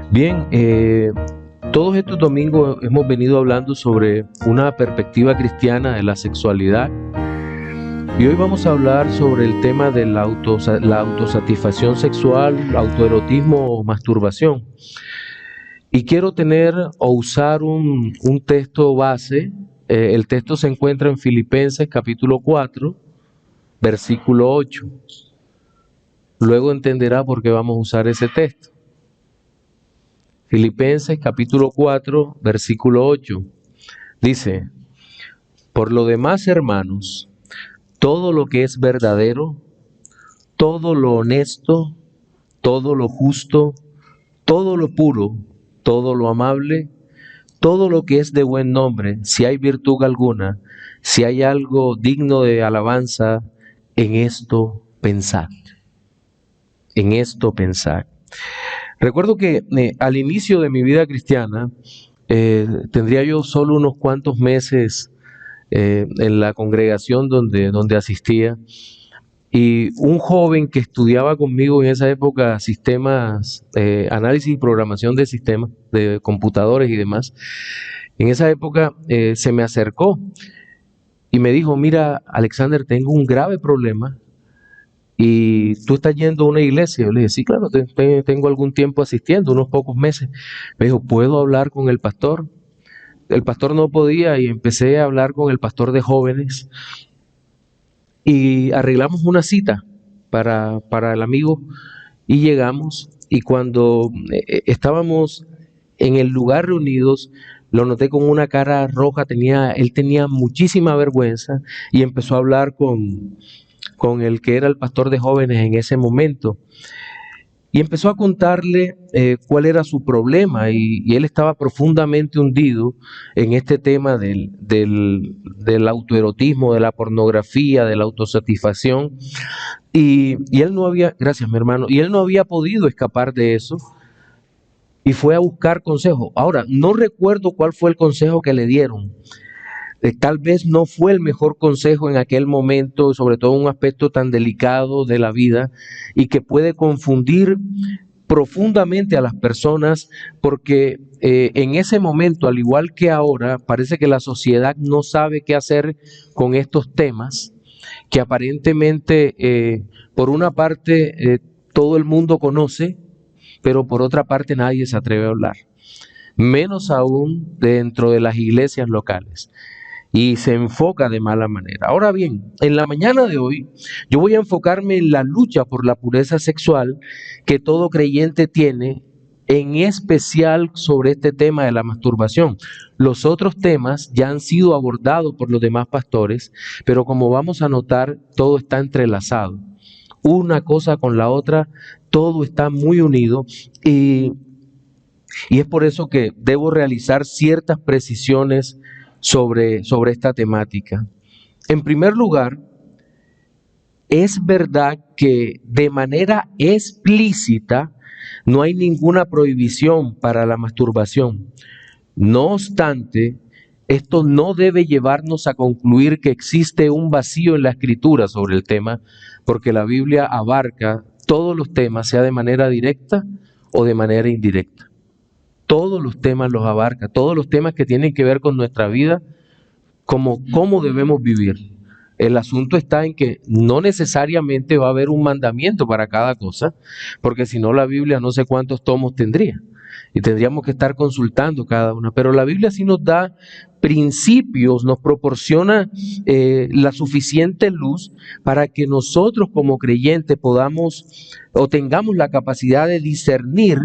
Bien, todos estos domingos hemos venido hablando sobre una perspectiva cristiana de la sexualidad y hoy vamos a hablar sobre el tema de la autosatisfacción sexual, autoerotismo o masturbación. Y quiero tener o usar un texto base. El texto se encuentra en Filipenses capítulo 4, versículo 8. Luego entenderá por qué vamos a usar ese texto. Filipenses capítulo 4, versículo 8. Dice: por lo demás, hermanos, todo lo que es verdadero, todo lo honesto, todo lo justo, todo lo puro, todo lo amable, todo lo que es de buen nombre, si hay virtud alguna, si hay algo digno de alabanza, en esto pensad. En esto pensad. Recuerdo que al inicio de mi vida cristiana, tendría yo solo unos cuantos meses en la congregación donde asistía, y un joven que estudiaba conmigo en esa época sistemas, análisis y programación de sistemas, de computadores y demás, en esa época se me acercó y me dijo: mira, Alexander, tengo un grave problema. ¿Y tú estás yendo a una iglesia? Yo le dije: sí, claro, tengo algún tiempo asistiendo, unos pocos meses. Me dijo: ¿puedo hablar con el pastor? El pastor no podía y empecé a hablar con el pastor de jóvenes y arreglamos una cita para el amigo y llegamos, y cuando estábamos en el lugar reunidos, lo noté con una cara roja, él tenía muchísima vergüenza y empezó a hablar con el que era el pastor de jóvenes en ese momento. Y empezó a contarle cuál era su problema, y él estaba profundamente hundido en este tema del autoerotismo, de la pornografía, de la autosatisfacción. Y él no había, gracias mi hermano, y él no había podido escapar de eso y fue a buscar consejo. Ahora, no recuerdo cuál fue el consejo que le dieron. Tal vez no fue el mejor consejo en aquel momento, sobre todo en un aspecto tan delicado de la vida y que puede confundir profundamente a las personas, porque en ese momento, al igual que ahora, parece que la sociedad no sabe qué hacer con estos temas que aparentemente, por una parte, todo el mundo conoce, pero por otra parte nadie se atreve a hablar, menos aún dentro de las iglesias locales, y se enfoca de mala manera. Ahora bien, en la mañana de hoy yo voy a enfocarme en la lucha por la pureza sexual que todo creyente tiene, en especial sobre este tema de la masturbación. Los otros temas ya han sido abordados por los demás pastores, pero como vamos a notar, todo está entrelazado. Una cosa con la otra, todo está muy unido, y es por eso que debo realizar ciertas precisiones sobre esta temática. En primer lugar, es verdad que de manera explícita no hay ninguna prohibición para la masturbación. No obstante, esto no debe llevarnos a concluir que existe un vacío en la escritura sobre el tema, porque la Biblia abarca todos los temas, sea de manera directa o de manera indirecta. Todos los temas los abarca, todos los temas que tienen que ver con nuestra vida, como cómo debemos vivir. El asunto está en que no necesariamente va a haber un mandamiento para cada cosa, porque si no la Biblia no sé cuántos tomos tendría y tendríamos que estar consultando cada una, pero la Biblia sí nos da principios, nos proporciona la suficiente luz para que nosotros como creyentes podamos o tengamos la capacidad de discernir,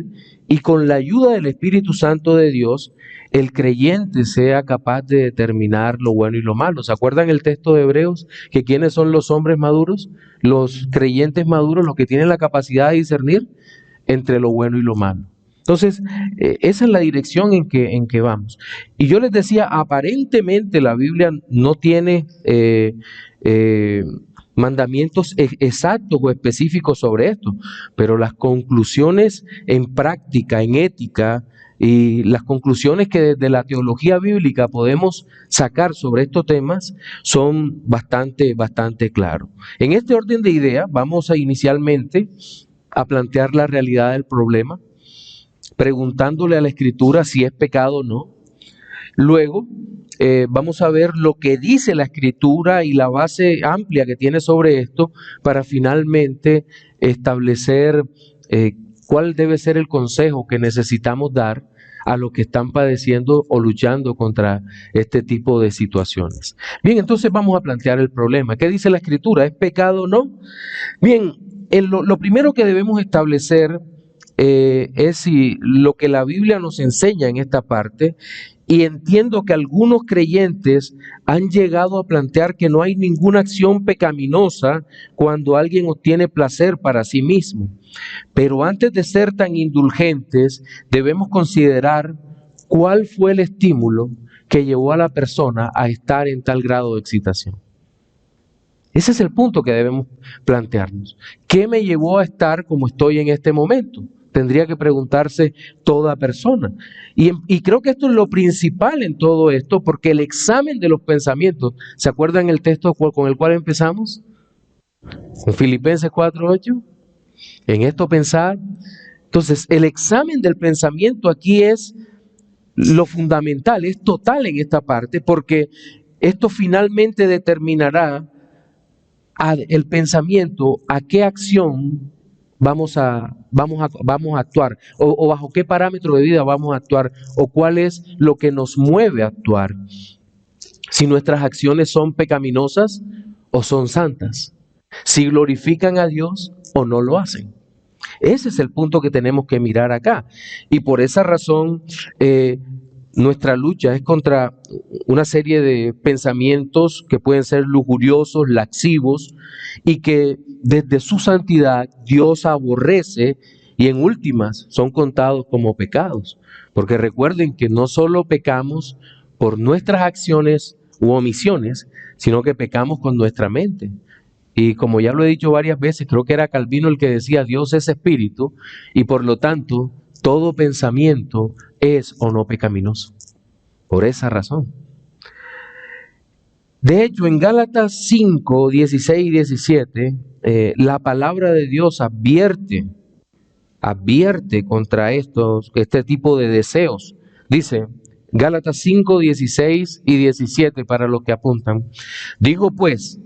y con la ayuda del Espíritu Santo de Dios, el creyente sea capaz de determinar lo bueno y lo malo. ¿Se acuerdan el texto de Hebreos? Que ¿quiénes son los hombres maduros? Los creyentes maduros, los que tienen la capacidad de discernir entre lo bueno y lo malo. Entonces, esa es la dirección en que vamos. Y yo les decía, aparentemente la Biblia no tiene mandamientos exactos o específicos sobre esto, pero las conclusiones en práctica, en ética, y las conclusiones que desde la teología bíblica podemos sacar sobre estos temas son bastante claros. En este orden de ideas, vamos a inicialmente a plantear la realidad del problema. preguntándole a la Escritura si es pecado o no. Luego vamos a ver lo que dice la Escritura y la base amplia que tiene sobre esto para finalmente establecer cuál debe ser el consejo que necesitamos dar a los que están padeciendo o luchando contra este tipo de situaciones. Bien, entonces vamos a plantear el problema. ¿Qué dice la Escritura? ¿Es pecado o no? Bien, lo primero que debemos establecer es si lo que la Biblia nos enseña en esta parte, y entiendo que algunos creyentes han llegado a plantear que no hay ninguna acción pecaminosa cuando alguien obtiene placer para sí mismo. Pero antes de ser tan indulgentes, debemos considerar cuál fue el estímulo que llevó a la persona a estar en tal grado de excitación. Ese es el punto que debemos plantearnos. ¿Qué me llevó a estar como estoy en este momento? Tendría que preguntarse toda persona. Y creo que esto es lo principal en todo esto, porque el examen de los pensamientos, ¿se acuerdan el texto con el cual empezamos? En Filipenses 4:8. En esto pensar. Entonces, el examen del pensamiento aquí es lo fundamental, es total en esta parte, porque esto finalmente determinará el pensamiento, a qué acción vamos a actuar, o bajo qué parámetro de vida vamos a actuar, o cuál es lo que nos mueve a actuar. Si nuestras acciones son pecaminosas o son santas, si glorifican a Dios o no lo hacen. Ese es el punto que tenemos que mirar acá. Y por esa razón, nuestra lucha es contra una serie de pensamientos que pueden ser lujuriosos, laxivos, y que desde su santidad Dios aborrece, y en últimas son contados como pecados. Porque recuerden que no solo pecamos por nuestras acciones u omisiones, sino que pecamos con nuestra mente. Y como ya lo he dicho varias veces, creo que era Calvino el que decía: Dios es espíritu, y por lo tanto todo pensamiento es o no pecaminoso. Por esa razón. De hecho, en Gálatas 5, 16 y 17, la palabra de Dios advierte contra este tipo de deseos. Dice, Gálatas 5, 16 y 17, para los que apuntan: digo pues,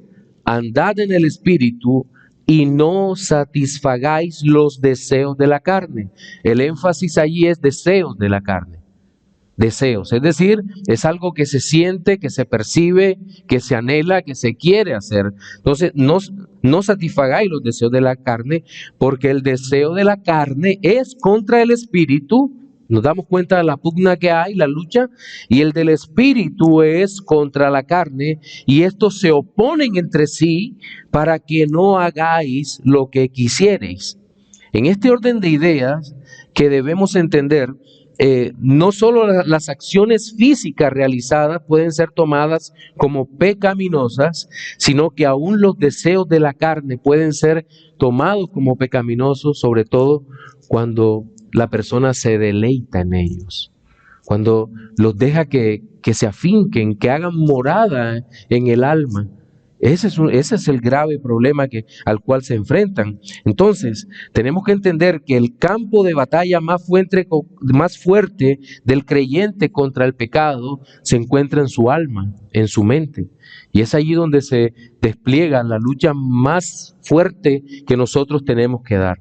andad en el Espíritu y no satisfagáis los deseos de la carne. El énfasis allí es deseos de la carne. Deseos, es decir, es algo que se siente, que se percibe, que se anhela, que se quiere hacer. Entonces, no satisfagáis los deseos de la carne, porque el deseo de la carne es contra el Espíritu. Nos damos cuenta de la pugna que hay, la lucha, y el del Espíritu es contra la carne, y estos se oponen entre sí para que no hagáis lo que quisiereis. En este orden de ideas que debemos entender, no solo las acciones físicas realizadas pueden ser tomadas como pecaminosas, sino que aún los deseos de la carne pueden ser tomados como pecaminosos, sobre todo cuando la persona se deleita en ellos, cuando los deja que se afinquen, que hagan morada en el alma. Ese es el grave problema al cual se enfrentan. Entonces, tenemos que entender que el campo de batalla más fuerte del creyente contra el pecado se encuentra en su alma, en su mente. Y es allí donde se despliega la lucha más fuerte que nosotros tenemos que dar.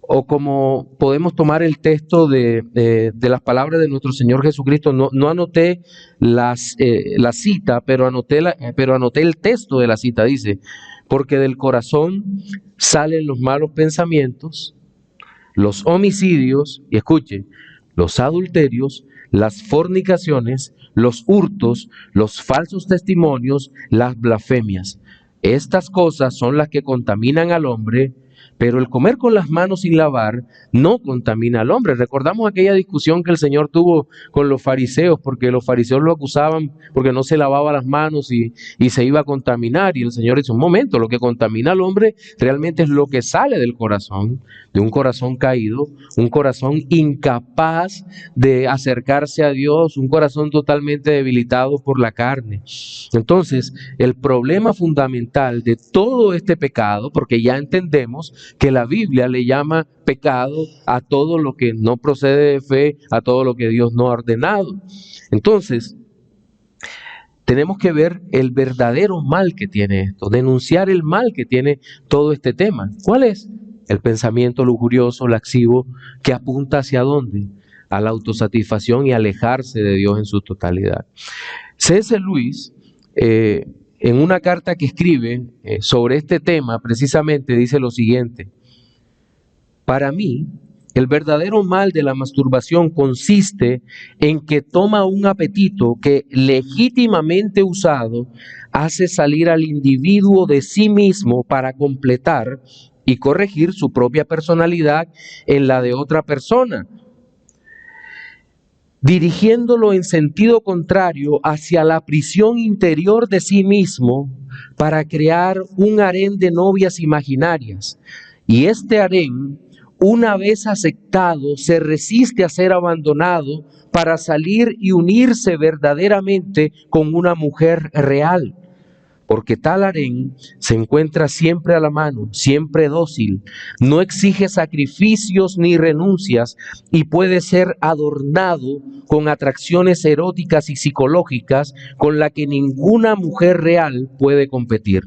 O como podemos tomar el texto de las palabras de nuestro Señor Jesucristo. No anoté la cita, pero anoté el texto de la cita. Dice, porque del corazón salen los malos pensamientos, los homicidios, y escuche, los adulterios, las fornicaciones, los hurtos, los falsos testimonios, las blasfemias. Estas cosas son las que contaminan al hombre, pero el comer con las manos sin lavar no contamina al hombre. Recordamos aquella discusión que el Señor tuvo con los fariseos, porque los fariseos lo acusaban porque no se lavaba las manos y se iba a contaminar. Y el Señor dice, un momento, lo que contamina al hombre realmente es lo que sale del corazón, de un corazón caído, un corazón incapaz de acercarse a Dios, un corazón totalmente debilitado por la carne. Entonces, el problema fundamental de todo este pecado, porque ya entendemos que la Biblia le llama pecado a todo lo que no procede de fe, a todo lo que Dios no ha ordenado. Entonces, tenemos que ver el verdadero mal que tiene esto, denunciar el mal que tiene todo este tema. ¿Cuál es? El pensamiento lujurioso, lascivo, que apunta ¿hacia dónde? A la autosatisfacción y alejarse de Dios en su totalidad. C.S. Lewis, en una carta que escribe sobre este tema, precisamente dice lo siguiente: para mí, el verdadero mal de la masturbación consiste en que toma un apetito que, legítimamente usado, hace salir al individuo de sí mismo para completar y corregir su propia personalidad en la de otra persona, dirigiéndolo en sentido contrario hacia la prisión interior de sí mismo para crear un harén de novias imaginarias. Y este harén, una vez aceptado, se resiste a ser abandonado para salir y unirse verdaderamente con una mujer real. Porque tal harén se encuentra siempre a la mano, siempre dócil, no exige sacrificios ni renuncias y puede ser adornado con atracciones eróticas y psicológicas con las que ninguna mujer real puede competir.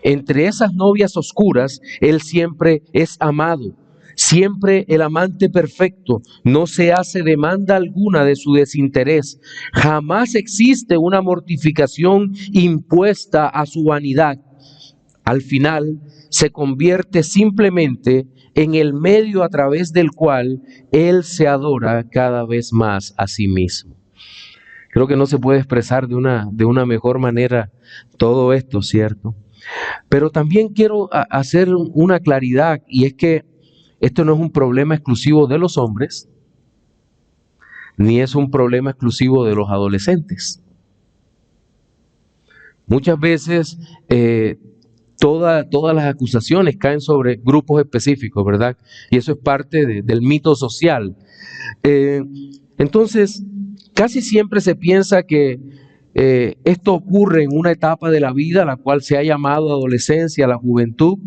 Entre esas novias oscuras, él siempre es amado, siempre el amante perfecto, no se hace demanda alguna de su desinterés, jamás existe una mortificación impuesta a su vanidad. Al final, se convierte simplemente en el medio a través del cual él se adora cada vez más a sí mismo. Creo que no se puede expresar de una mejor manera todo esto, ¿cierto? Pero también quiero hacer una claridad, y es que esto no es un problema exclusivo de los hombres, ni es un problema exclusivo de los adolescentes. Muchas veces todas las acusaciones caen sobre grupos específicos, ¿verdad? Y eso es parte del mito social. Entonces, casi siempre se piensa que esto ocurre en una etapa de la vida, la cual se ha llamado adolescencia, la juventud,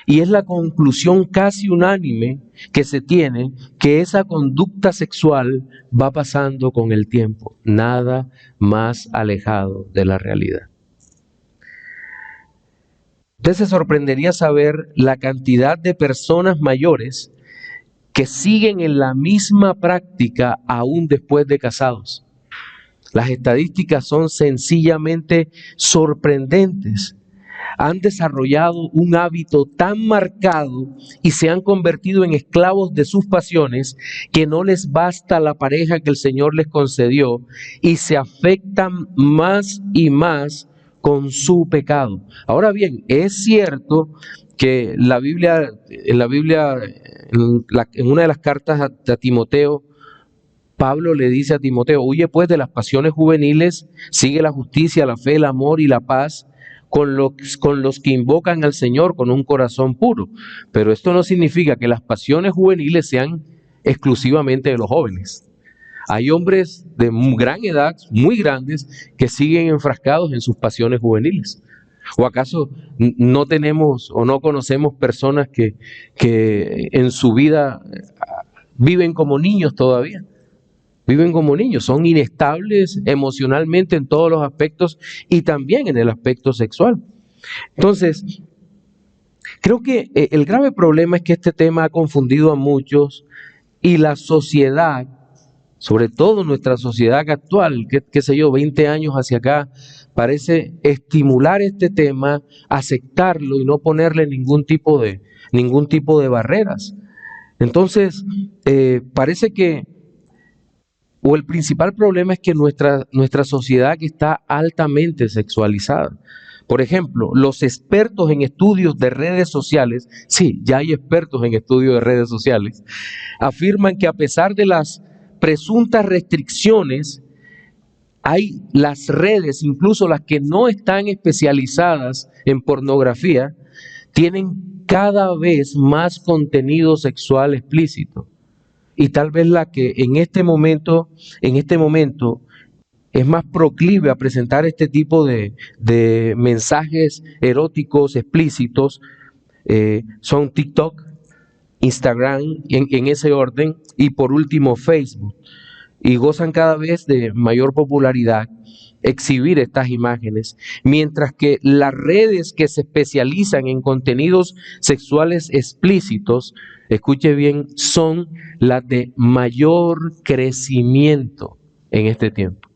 y es la conclusión casi unánime que se tiene, que esa conducta sexual va pasando con el tiempo, nada más alejado de la realidad. Usted se sorprendería saber la cantidad de personas mayores que siguen en la misma práctica aún después de casados. Las estadísticas son sencillamente sorprendentes. Han desarrollado un hábito tan marcado y se han convertido en esclavos de sus pasiones que no les basta la pareja que el Señor les concedió y se afectan más y más con su pecado. Ahora bien, es cierto que en la Biblia, en una de las cartas a Timoteo, Pablo le dice a Timoteo: huye pues de las pasiones juveniles, sigue la justicia, la fe, el amor y la paz con los que invocan al Señor con un corazón puro. Pero esto no significa que las pasiones juveniles sean exclusivamente de los jóvenes. Hay hombres de gran edad, muy grandes, que siguen enfrascados en sus pasiones juveniles. ¿O acaso no tenemos o no conocemos personas que en su vida viven como niños todavía? Viven como niños, son inestables emocionalmente en todos los aspectos y también en el aspecto sexual. Entonces, creo que el grave problema es que este tema ha confundido a muchos y la sociedad, sobre todo nuestra sociedad actual, qué sé yo, 20 años hacia acá, parece estimular este tema, aceptarlo y no ponerle ningún tipo de barreras. Entonces, parece que o el principal problema es que nuestra sociedad está altamente sexualizada. Por ejemplo, los expertos en estudios de redes sociales, sí, ya hay expertos en estudios de redes sociales, afirman que a pesar de las presuntas restricciones, hay las redes, incluso las que no están especializadas en pornografía, tienen cada vez más contenido sexual explícito. Y tal vez la que en este momento es más proclive a presentar este tipo de mensajes eróticos explícitos son TikTok, Instagram, en ese orden, y por último Facebook. Y gozan cada vez de mayor popularidad exhibir estas imágenes, mientras que las redes que se especializan en contenidos sexuales explícitos, escuche bien, son las de mayor crecimiento en este tiempo,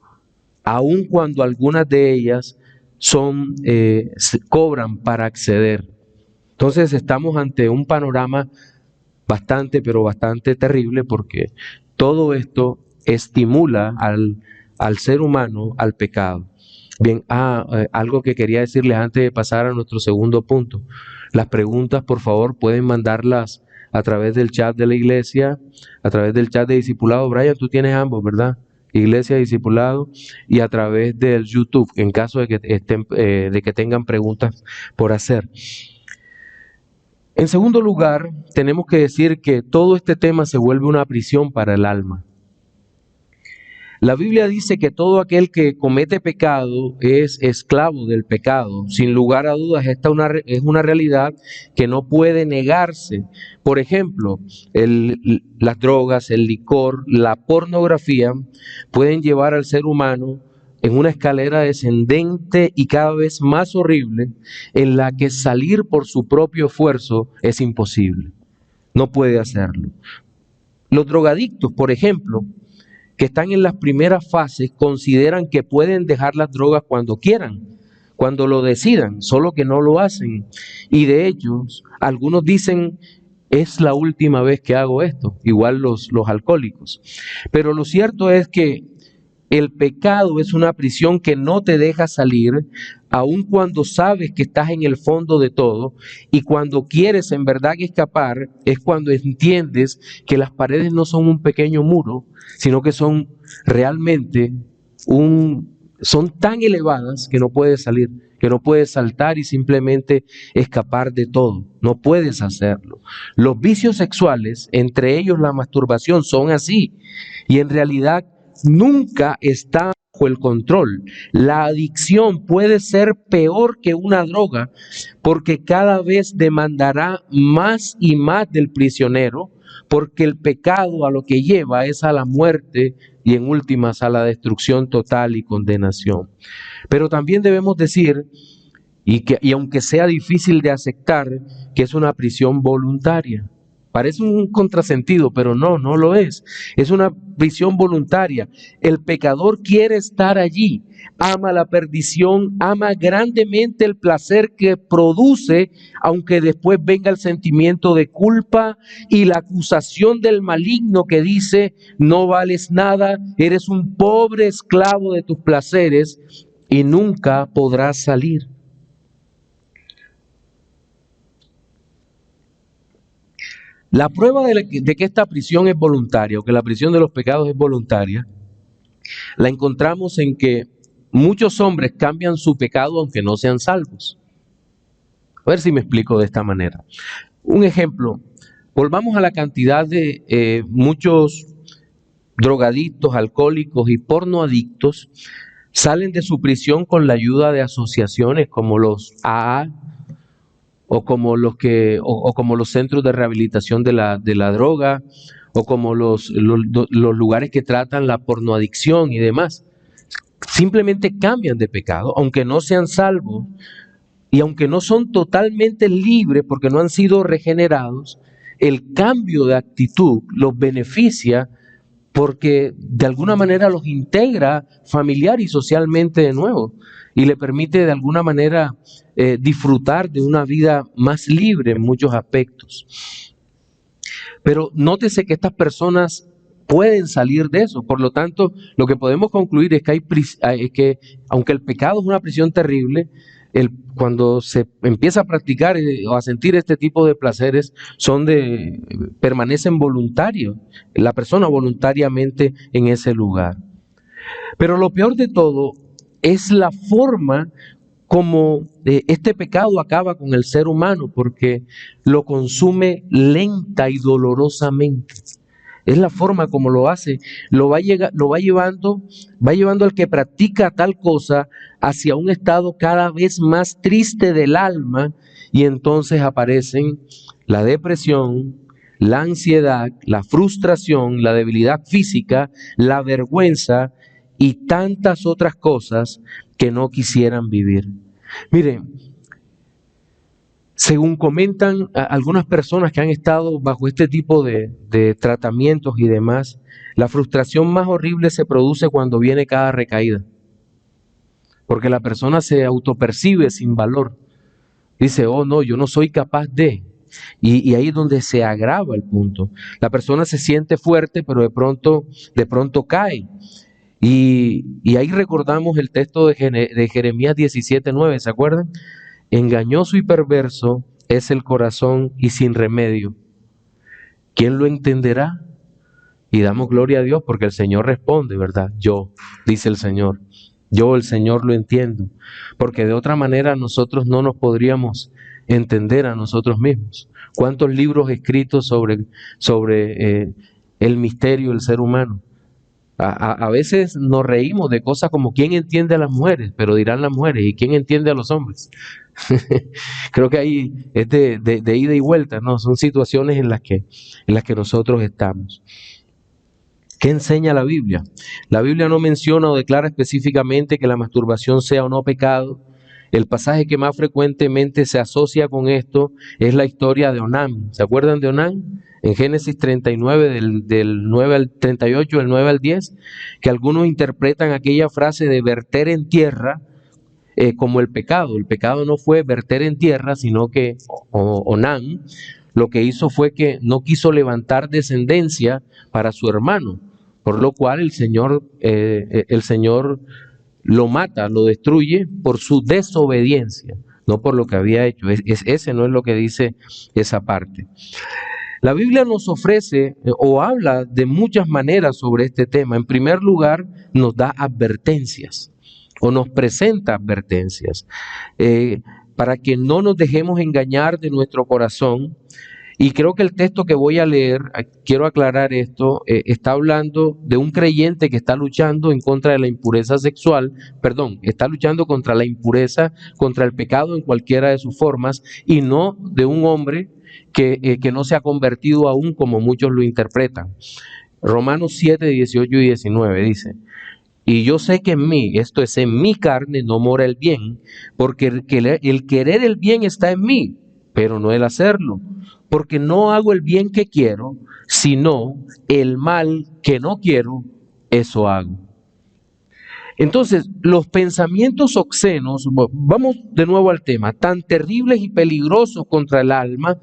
aun cuando algunas de ellas cobran para acceder. Entonces estamos ante un panorama pero bastante terrible, porque todo esto estimula al ser humano al pecado. Bien, algo que quería decirles antes de pasar a nuestro segundo punto. Las preguntas, por favor, pueden mandarlas a través del chat de la iglesia, a través del chat de discipulado. Brian, tú tienes ambos, ¿verdad? Iglesia, discipulado, y a través del YouTube, en caso de que tengan preguntas por hacer. En segundo lugar, tenemos que decir que todo este tema se vuelve una prisión para el alma. La Biblia dice que todo aquel que comete pecado es esclavo del pecado. Sin lugar a dudas, esta es una realidad que no puede negarse. Por ejemplo, las drogas, el licor, la pornografía pueden llevar al ser humano en una escalera descendente y cada vez más horrible, en la que salir por su propio esfuerzo es imposible. No puede hacerlo. Los drogadictos, por ejemplo, que están en las primeras fases, consideran que pueden dejar las drogas cuando quieran, cuando lo decidan, solo que no lo hacen. Y de hecho, algunos dicen, es la última vez que hago esto, igual los alcohólicos. Pero lo cierto es que el pecado es una prisión que no te deja salir, aun cuando sabes que estás en el fondo de todo, y cuando quieres en verdad escapar, es cuando entiendes que las paredes no son un pequeño muro, sino que son realmente son tan elevadas que no puedes salir, que no puedes saltar y simplemente escapar de todo. No puedes hacerlo. Los vicios sexuales, entre ellos la masturbación, son así, y en realidad nunca está bajo el control. La adicción puede ser peor que una droga, porque cada vez demandará más y más del prisionero, porque el pecado a lo que lleva es a la muerte y en últimas a la destrucción total y condenación. Pero también debemos decir, y aunque sea difícil de aceptar, que es una prisión voluntaria. Parece un contrasentido, pero no lo es. Es una prisión voluntaria. El pecador quiere estar allí, ama la perdición, ama grandemente el placer que produce, aunque después venga el sentimiento de culpa y la acusación del maligno que dice, no vales nada, eres un pobre esclavo de tus placeres y nunca podrás salir. La prueba de que esta prisión es voluntaria, o que la prisión de los pecados es voluntaria, la encontramos en que muchos hombres cambian su pecado aunque no sean salvos. A ver si me explico de esta manera. Un ejemplo, volvamos a la cantidad de muchos drogadictos, alcohólicos y pornoadictos salen de su prisión con la ayuda de asociaciones como los AA, o como los centros de rehabilitación de la droga, o como los lugares que tratan la pornoadicción y demás. Simplemente cambian de pecado, aunque no sean salvos, y aunque no son totalmente libres porque no han sido regenerados, el cambio de actitud los beneficia porque de alguna manera los integra familiar y socialmente de nuevo, y le permite de alguna manera disfrutar de una vida más libre en muchos aspectos. Pero nótese que estas personas pueden salir de eso. Por lo tanto, lo que podemos concluir es que aunque el pecado es una prisión terrible, cuando se empieza a practicar o a sentir este tipo de placeres, permanecen voluntarios, la persona voluntariamente en ese lugar. Pero lo peor de todo es la forma como este pecado acaba con el ser humano, porque lo consume lenta y dolorosamente. Es la forma como lo hace. Va llevando al que practica tal cosa hacia un estado cada vez más triste del alma, y entonces aparecen la depresión, la ansiedad, la frustración, la debilidad física, la vergüenza y tantas otras cosas que no quisieran vivir. Miren, según comentan algunas personas que han estado bajo este tipo de tratamientos y demás, la frustración más horrible se produce cuando viene cada recaída, porque la persona se autopercibe sin valor. Dice, oh no, yo no soy capaz de. Y ahí es donde se agrava el punto. La persona se siente fuerte, pero de pronto cae. Y ahí recordamos el texto de Jeremías 17:9, ¿se acuerdan? Engañoso y perverso es el corazón y sin remedio. ¿Quién lo entenderá? Y damos gloria a Dios porque el Señor responde, ¿verdad? Yo, dice el Señor. Yo, el Señor, lo entiendo. Porque de otra manera nosotros no nos podríamos entender a nosotros mismos. ¿Cuántos libros escritos sobre el misterio del ser humano? A veces nos reímos de cosas como ¿quién entiende a las mujeres? Pero dirán las mujeres, ¿y quién entiende a los hombres? Creo que ahí es de ida y vuelta, ¿no? Son situaciones en las que nosotros estamos. ¿Qué enseña la Biblia? La Biblia no menciona o declara específicamente que la masturbación sea o no pecado. El pasaje que más frecuentemente se asocia con esto es la historia de Onán. ¿Se acuerdan de Onán? En Génesis 39, del 9 al 38, del 9 al 10, que algunos interpretan aquella frase de verter en tierra como el pecado. El pecado no fue verter en tierra, sino que Onán lo que hizo fue que no quiso levantar descendencia para su hermano, por lo cual el Señor lo mata, lo destruye por su desobediencia, no por lo que había hecho. Ese no es lo que dice esa parte. La Biblia nos ofrece o habla de muchas maneras sobre este tema. En primer lugar, nos da advertencias o nos presenta advertencias para que no nos dejemos engañar de nuestro corazón. Y creo que el texto que voy a leer, quiero aclarar esto, está hablando de un creyente que está luchando en contra de la impureza sexual, está luchando contra la impureza, contra el pecado en cualquiera de sus formas, y no de un hombre que no se ha convertido aún como muchos lo interpretan. Romanos 7, 18 y 19 dice: y yo sé que en mí, esto es, en mi carne no mora el bien, porque el querer el bien está en mí, pero no el hacerlo. Porque no hago el bien que quiero, sino el mal que no quiero, eso hago. Entonces, los pensamientos obscenos, vamos de nuevo al tema, tan terribles y peligrosos contra el alma,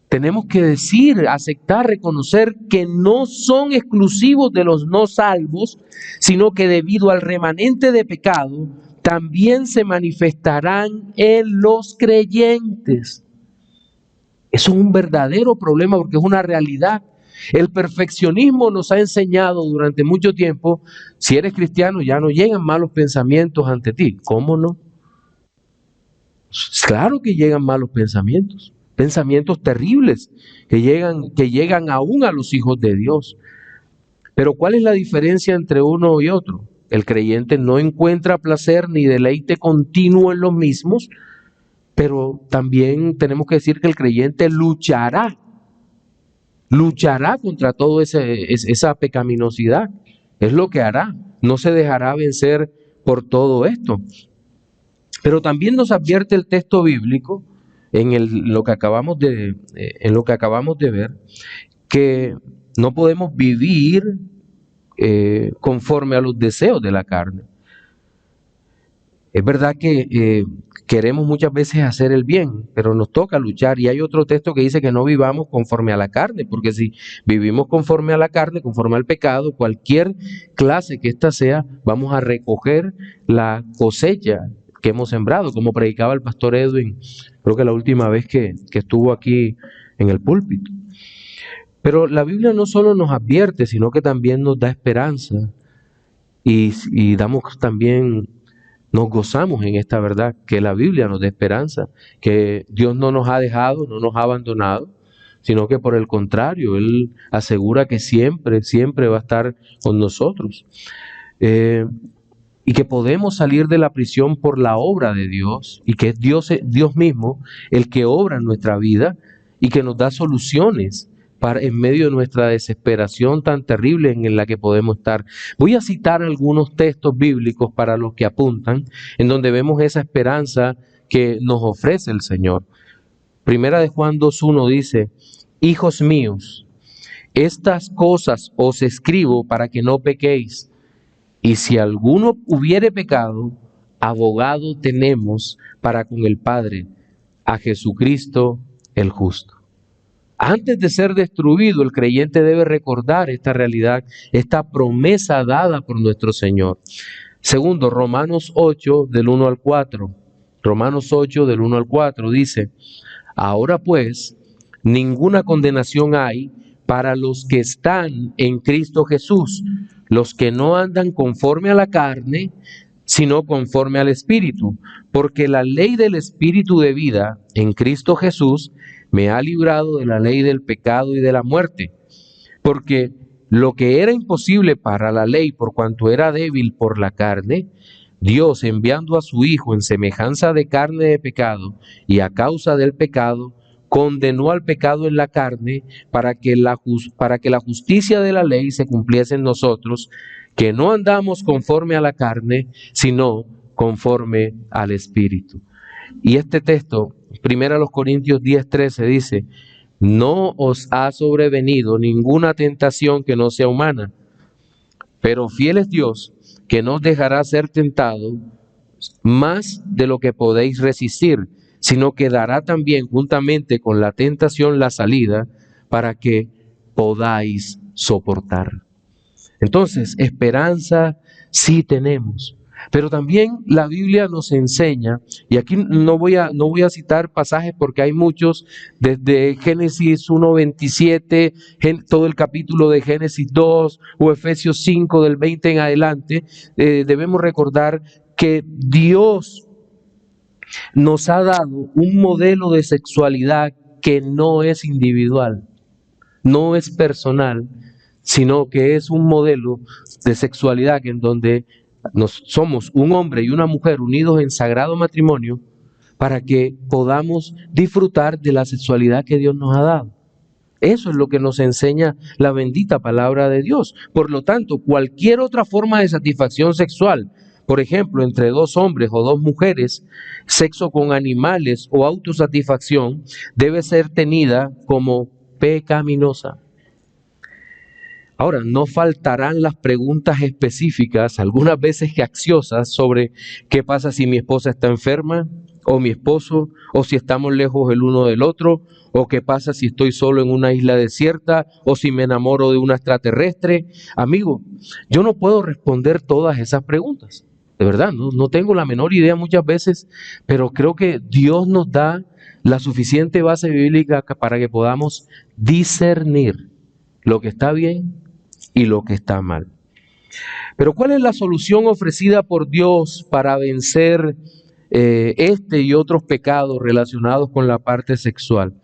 tenemos que decir, aceptar, reconocer que no son exclusivos de los no salvos, sino que debido al remanente de pecado, también se manifestarán en los creyentes. Eso es un verdadero problema porque es una realidad. El perfeccionismo nos ha enseñado durante mucho tiempo, si eres cristiano ya no llegan malos pensamientos ante ti. ¿Cómo no? Claro que llegan malos pensamientos, pensamientos terribles que llegan aún a los hijos de Dios. Pero ¿cuál es la diferencia entre uno y otro? El creyente no encuentra placer ni deleite continuo en los mismos, pero también tenemos que decir que el creyente luchará contra toda esa pecaminosidad. Es lo que hará. No se dejará vencer por todo esto. Pero también nos advierte el texto bíblico en lo que acabamos de ver, que no podemos vivir conforme a los deseos de la carne. Es verdad que queremos muchas veces hacer el bien, pero nos toca luchar. Y hay otro texto que dice que no vivamos conforme a la carne, porque si vivimos conforme a la carne, conforme al pecado, cualquier clase que ésta sea, vamos a recoger la cosecha que hemos sembrado, como predicaba el pastor Edwin, creo que la última vez que estuvo aquí en el púlpito. Pero la Biblia no solo nos advierte, sino que también nos da esperanza y damos también... Nos gozamos en esta verdad, que la Biblia nos da esperanza, que Dios no nos ha dejado, no nos ha abandonado, sino que por el contrario, Él asegura que siempre, siempre va a estar con nosotros. Y que podemos salir de la prisión por la obra de Dios, y que es Dios mismo el que obra en nuestra vida y que nos da soluciones en medio de nuestra desesperación tan terrible en la que podemos estar. Voy a citar algunos textos bíblicos para los que apuntan, en donde vemos esa esperanza que nos ofrece el Señor. Primera de Juan 2:1 dice: hijos míos, estas cosas os escribo para que no pequéis. Y si alguno hubiere pecado, abogado tenemos para con el Padre, a Jesucristo el justo. Antes de ser destruido, el creyente debe recordar esta realidad, esta promesa dada por nuestro Señor. Segundo, Romanos 8, del 1 al 4. Romanos 8, del 1 al 4 dice: ahora pues, ninguna condenación hay para los que están en Cristo Jesús, los que no andan conforme a la carne, sino conforme al Espíritu. Porque la ley del Espíritu de vida en Cristo Jesús me ha librado de la ley del pecado y de la muerte. Porque lo que era imposible para la ley, por cuanto era débil por la carne, Dios, enviando a su Hijo en semejanza de carne de pecado, y a causa del pecado, condenó al pecado en la carne para que la justicia de la ley se cumpliese en nosotros, que no andamos conforme a la carne, sino conforme al Espíritu. Y este texto, 1 Corintios 10:13, dice: no os ha sobrevenido ninguna tentación que no sea humana, pero fiel es Dios, que no os dejará ser tentado más de lo que podéis resistir, sino que dará también juntamente con la tentación la salida para que podáis soportar. Entonces, esperanza sí tenemos. Pero también la Biblia nos enseña, y aquí no voy a citar pasajes porque hay muchos, desde Génesis 1:27, todo el capítulo de Génesis 2 o Efesios 5 del 20 en adelante. Debemos recordar que Dios nos ha dado un modelo de sexualidad que no es individual, no es personal, sino que es un modelo de sexualidad en donde somos un hombre y una mujer unidos en sagrado matrimonio para que podamos disfrutar de la sexualidad que Dios nos ha dado. Eso es lo que nos enseña la bendita palabra de Dios. Por lo tanto, cualquier otra forma de satisfacción sexual, por ejemplo, entre dos hombres o dos mujeres, sexo con animales o autosatisfacción, debe ser tenida como pecaminosa. Ahora, no faltarán las preguntas específicas, algunas veces capciosas, sobre qué pasa si mi esposa está enferma, o mi esposo, o si estamos lejos el uno del otro, o qué pasa si estoy solo en una isla desierta, o si me enamoro de una extraterrestre. Amigo, yo no puedo responder todas esas preguntas, de verdad, no tengo la menor idea muchas veces, pero creo que Dios nos da la suficiente base bíblica para que podamos discernir lo que está bien y lo que está mal. Pero ¿cuál es la solución ofrecida por Dios para vencer este y otros pecados relacionados con la parte sexual?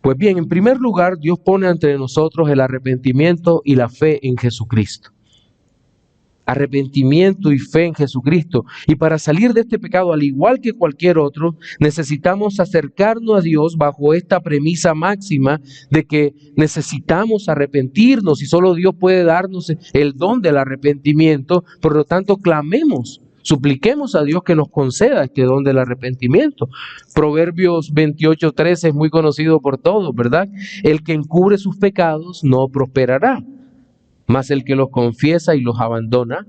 Pues bien, en primer lugar, Dios pone ante nosotros el arrepentimiento y la fe en Jesucristo. Arrepentimiento y fe en Jesucristo. Y para salir de este pecado, al igual que cualquier otro, necesitamos acercarnos a Dios bajo esta premisa máxima de que necesitamos arrepentirnos y solo Dios puede darnos el don del arrepentimiento. Por lo tanto, clamemos, supliquemos a Dios que nos conceda este don del arrepentimiento. Proverbios 28:13 es muy conocido por todos, ¿verdad? El que encubre sus pecados no prosperará, mas el que los confiesa y los abandona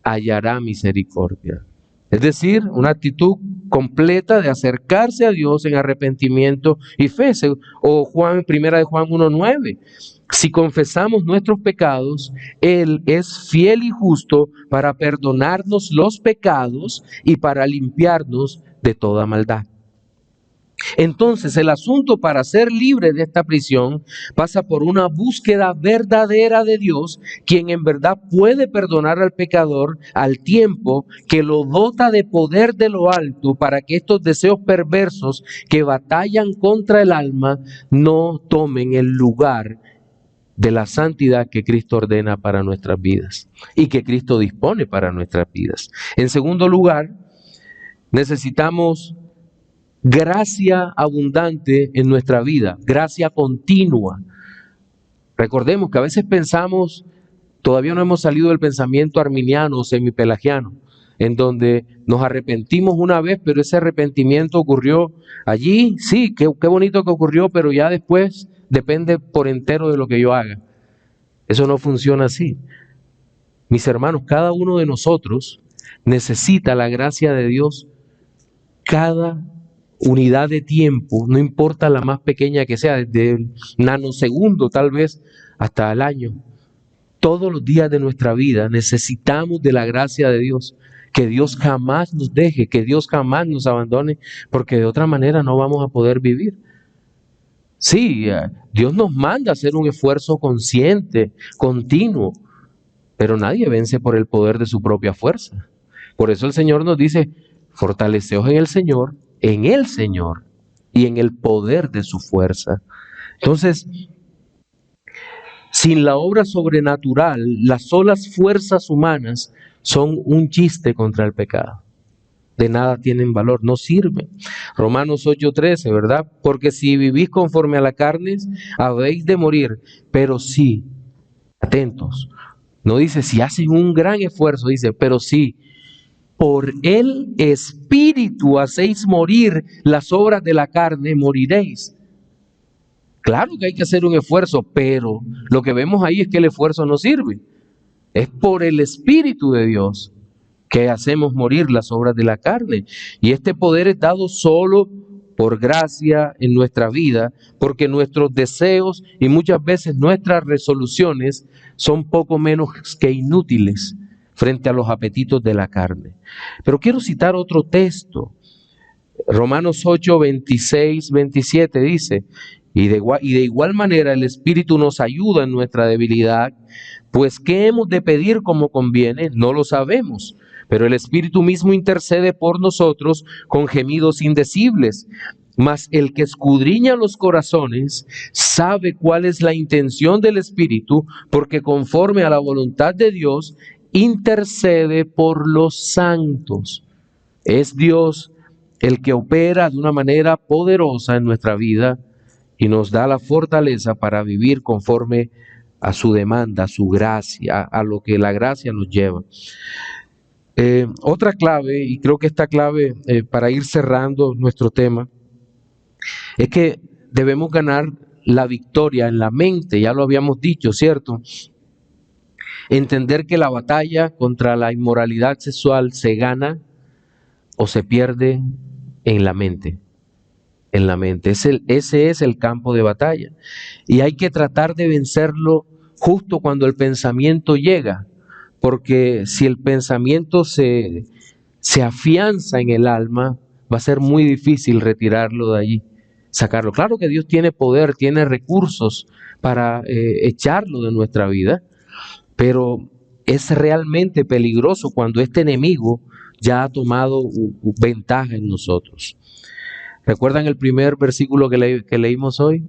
hallará misericordia. Es decir, una actitud completa de acercarse a Dios en arrepentimiento y fe. O Primera de Juan 1:9. Si confesamos nuestros pecados, Él es fiel y justo para perdonarnos los pecados y para limpiarnos de toda maldad. Entonces, el asunto para ser libre de esta prisión pasa por una búsqueda verdadera de Dios, quien en verdad puede perdonar al pecador al tiempo que lo dota de poder de lo alto para que estos deseos perversos que batallan contra el alma no tomen el lugar de la santidad que Cristo ordena para nuestras vidas y que Cristo dispone para nuestras vidas. En segundo lugar, necesitamos gracia abundante en nuestra vida, gracia continua. Recordemos que a veces pensamos, todavía no hemos salido del pensamiento arminiano o semipelagiano, en donde nos arrepentimos una vez, pero ese arrepentimiento ocurrió allí, sí, qué bonito que ocurrió, pero ya después depende por entero de lo que yo haga. Eso no funciona así. Mis hermanos, cada uno de nosotros necesita la gracia de Dios cada unidad de tiempo, no importa la más pequeña que sea, desde el nanosegundo tal vez hasta el año. Todos los días de nuestra vida necesitamos de la gracia de Dios, que Dios jamás nos deje, que Dios jamás nos abandone, porque de otra manera no vamos a poder vivir. Sí, Dios nos manda a hacer un esfuerzo consciente, continuo, pero nadie vence por el poder de su propia fuerza. Por eso el Señor nos dice, fortaleceos en el Señor y en el poder de su fuerza. Entonces, sin la obra sobrenatural, las solas fuerzas humanas son un chiste contra el pecado. De nada tienen valor, no sirven. Romanos 8:13, ¿verdad? Porque si vivís conforme a la carne, habéis de morir. Pero sí, atentos, no dice si hacen un gran esfuerzo, dice, pero sí, por el Espíritu hacéis morir las obras de la carne, moriréis. Claro que hay que hacer un esfuerzo, pero lo que vemos ahí es que el esfuerzo no sirve. Es por el Espíritu de Dios que hacemos morir las obras de la carne. Y este poder es dado solo por gracia en nuestra vida, porque nuestros deseos y muchas veces nuestras resoluciones son poco menos que inútiles frente a los apetitos de la carne. Pero quiero citar otro texto. Romanos 8, 26, 27 dice, y de igual manera el Espíritu nos ayuda en nuestra debilidad, pues ¿qué hemos de pedir como conviene? No lo sabemos, pero el Espíritu mismo intercede por nosotros con gemidos indecibles. Mas el que escudriña los corazones sabe cuál es la intención del Espíritu, porque conforme a la voluntad de Dios, intercede por los santos. Es Dios el que opera de una manera poderosa en nuestra vida y nos da la fortaleza para vivir conforme a su demanda, a su gracia, a lo que la gracia nos lleva. Otra clave, y creo que esta clave para ir cerrando nuestro tema, es que debemos ganar la victoria en la mente, ya lo habíamos dicho, ¿cierto? Entender que la batalla contra la inmoralidad sexual se gana o se pierde en la mente. En la mente. Ese es el campo de batalla. Y hay que tratar de vencerlo justo cuando el pensamiento llega, porque si el pensamiento se afianza en el alma, va a ser muy difícil retirarlo de allí, sacarlo. Claro que Dios tiene poder, tiene recursos para echarlo de nuestra vida, pero es realmente peligroso cuando este enemigo ya ha tomado ventaja en nosotros. ¿Recuerdan el primer versículo que leímos hoy?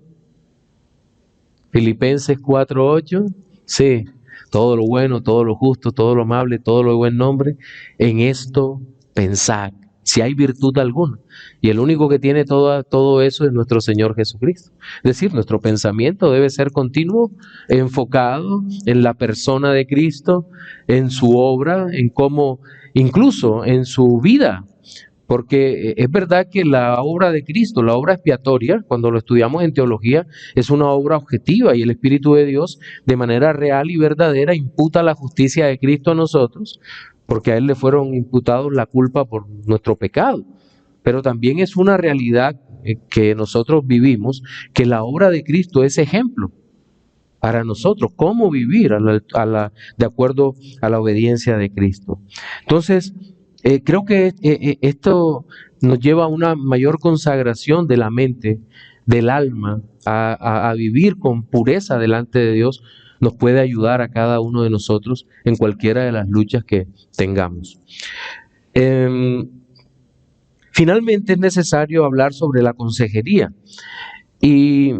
Filipenses 4:8. Sí, todo lo bueno, todo lo justo, todo lo amable, todo lo de buen nombre, en esto pensad, si hay virtud alguna. Y el único que tiene todo eso es nuestro Señor Jesucristo. Es decir, nuestro pensamiento debe ser continuo, enfocado en la persona de Cristo, en su obra, en cómo, incluso en su vida. Porque es verdad que la obra de Cristo, la obra expiatoria, cuando lo estudiamos en teología, es una obra objetiva y el Espíritu de Dios, de manera real y verdadera, imputa la justicia de Cristo a nosotros, porque a Él le fueron imputados la culpa por nuestro pecado. Pero también es una realidad que nosotros vivimos, que la obra de Cristo es ejemplo para nosotros, cómo vivir de acuerdo a la obediencia de Cristo. Entonces, creo que esto nos lleva a una mayor consagración de la mente, del alma, a vivir con pureza delante de Dios, nos puede ayudar a cada uno de nosotros en cualquiera de las luchas que tengamos. Finalmente es necesario hablar sobre la consejería. Y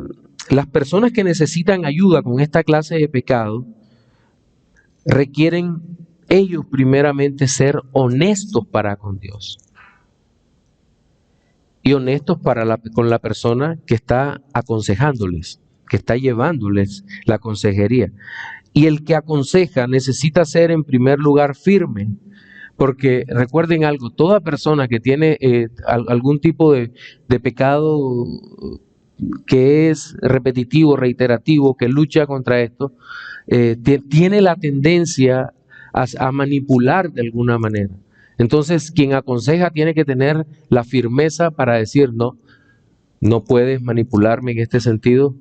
las personas que necesitan ayuda con esta clase de pecado requieren ellos primeramente ser honestos para con Dios y honestos con la persona que está aconsejándoles, que está llevándoles la consejería. Y el que aconseja necesita ser en primer lugar firme, porque recuerden algo, toda persona que tiene algún tipo de pecado que es repetitivo, reiterativo, que lucha contra esto, tiene la tendencia a manipular de alguna manera. Entonces, quien aconseja tiene que tener la firmeza para decir, no, no puedes manipularme en este sentido.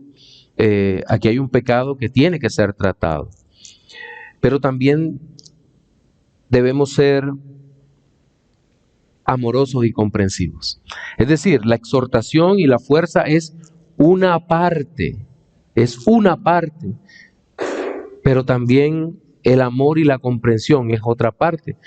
Aquí hay un pecado que tiene que ser tratado. Pero también debemos ser amorosos y comprensivos. Es decir, la exhortación y la fuerza es una parte, pero también el amor y la comprensión es otra parte,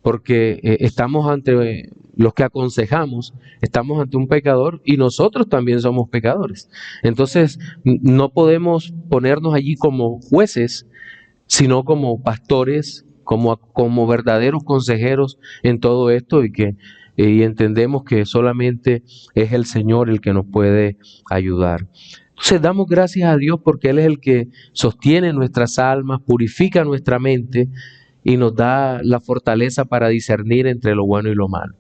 porque estamos ante los que aconsejamos, estamos ante un pecador y nosotros también somos pecadores. Entonces, no podemos ponernos allí como jueces, sino como pastores, como verdaderos consejeros en todo esto y entendemos que solamente es el Señor el que nos puede ayudar. Entonces damos gracias a Dios porque Él es el que sostiene nuestras almas, purifica nuestra mente y nos da la fortaleza para discernir entre lo bueno y lo malo.